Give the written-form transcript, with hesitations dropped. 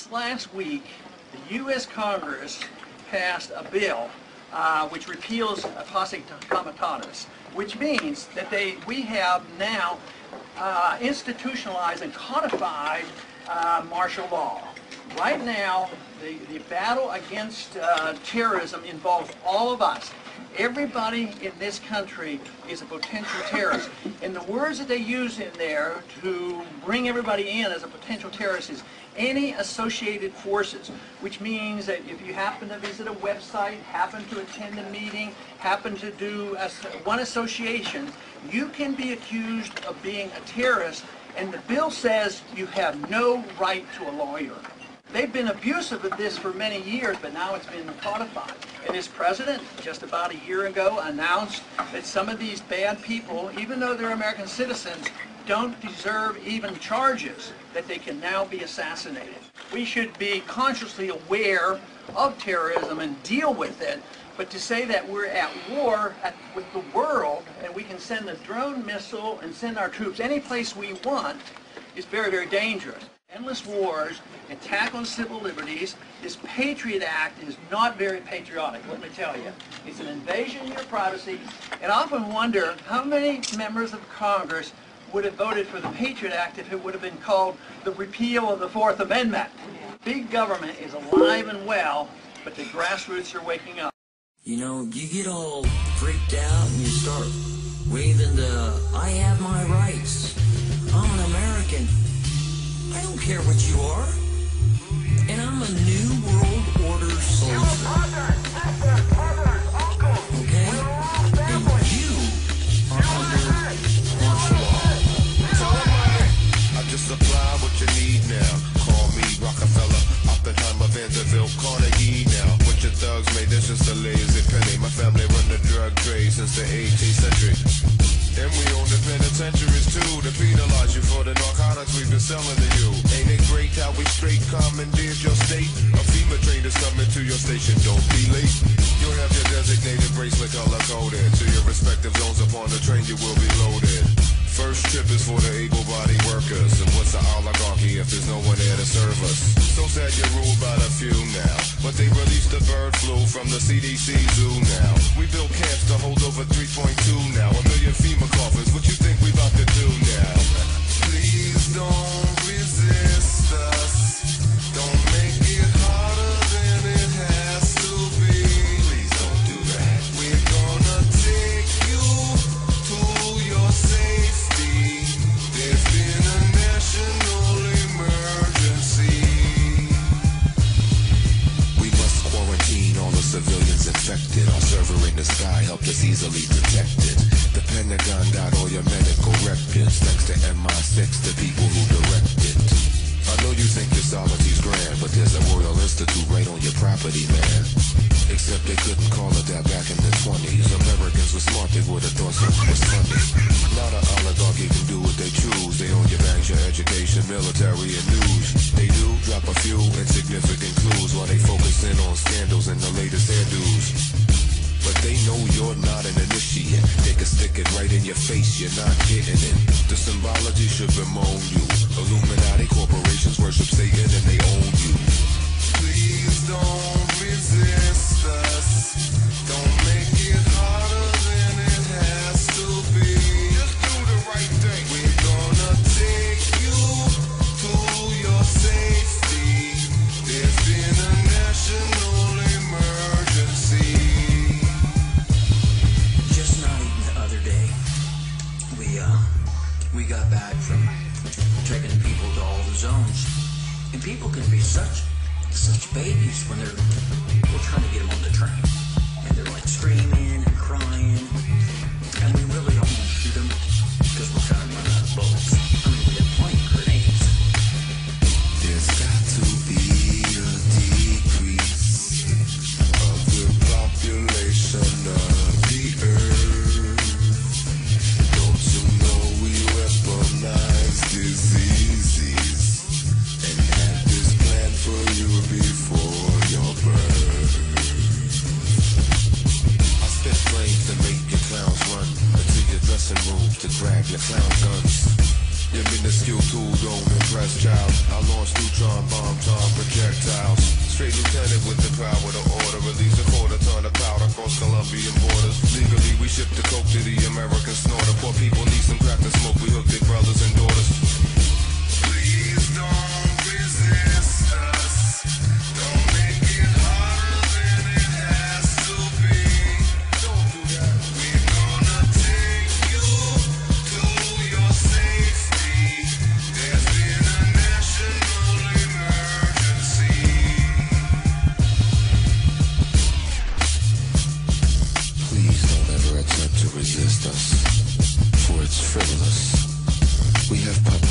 Just last week, the U.S. Congress passed a bill which repeals posse comitatus, which means that we have now institutionalized and codified martial law. Right now, the battle against terrorism involves all of us. Everybody in this country is a potential terrorist. And the words that they use in there to bring everybody in as a potential terrorist is any associated forces, which means that if you happen to visit a website, happen to attend a meeting, happen to do one association, you can be accused of being a terrorist, and the bill says you have no right to a lawyer. They've been abusive of this for many years, but now it's been codified. And this president, just about a year ago, announced that some of these bad people, even though they're American citizens, don't deserve even charges, that they can now be assassinated. We should be consciously aware of terrorism and deal with it, but to say that we're at war with the world and we can send a drone missile and send our troops any place we want is very, very dangerous. Endless wars, attack on civil liberties. This Patriot Act is not very patriotic, let me tell you. It's an invasion of your privacy, and I often wonder how many members of Congress would have voted for the Patriot Act if it would have been called the repeal of the Fourth Amendment. Big government is alive and well, but the grassroots are waking up. You know, you get all freaked out and you start waving the, I have my rights, I'm an American. I don't care what you are. And I'm a new world order soldier. Okay? And you are under martial law. I just supply what you need now. Call me Rockefeller, Oppenheimer, Vanderbilt, Carnegie now. What your thugs made, that's just a lazy penny. My family run the drug trade since the 18th century. And we own the penitentiaries too, to penalize you for the narcotics we've been selling to you. Ain't it great how we straight commandeered your state? A FEMA train is coming to your station, don't be late. You'll have your designated bracelet color coded. To your respective zones upon the train you will be loaded. First trip is for the able-bodied workers. And what's the oligarchy if there's no one there to serve us? So sad you're ruled by the few now, but they released the bird flu from the CDC zoo now. We built camps to hold over 3.2 now. 1 million FEMA coffins, what you think we about to do now? Please don't resist us. Don't make it harder than it has to be. Please don't do that. We're gonna take you to your safety. There's been a national emergency. We must quarantine all the civilians infected. Our server in the sky helped us easily detect it. The Pentagon got all your medical records, thanks to MI6, the people who direct it. I know you think your solity's grand, but there's a Royal Institute right on your property, man. Except they couldn't call it that back in the 20s. Americans were smart, they would have thought something was funny. Now the oligarchy can do what they choose. They own your banks, your education, military, and news. They do drop a few insignificant clues while they focus in on scandals and the latest hairdos. But they know you're not an initiate. They can stick it right in your face, you're not getting it. The symbology should bemoan you. Illuminati corporations worship Satan and they own you. Please don't resist us. Don't make it harder than it has to be. Just do the right thing. We're gonna take you to your safety. There's been a national emergency. We got back from taking people to all the zones, and people can be such babies when we're trying to get them on the train, and they're like screaming and crying, and we really don't want to shoot them because we're trying to run out of bullets. I mean, we have plenty of grenades. There's got to be a decrease of the population of the earth. Don't you know we weaponize diseases and had this plan for you before your birth? I spit flames to make your clowns run into your dressing rooms to grab your clown guns. Your minuscule tool don't impress child. I launch neutron bomb time projectiles. Straight lieutenant with the power to order. Release a quarter ton of powder across Colombian borders. Legally we ship the coke to the American snorter. Poor people need some crack to smoke. We hook their brothers and daughters. Please don't resist us. Don't make it harder than it has to be. Don't do that. We're gonna take you to your safety. There's been a national emergency. Please don't ever attempt to resist us, for it's frivolous. We have public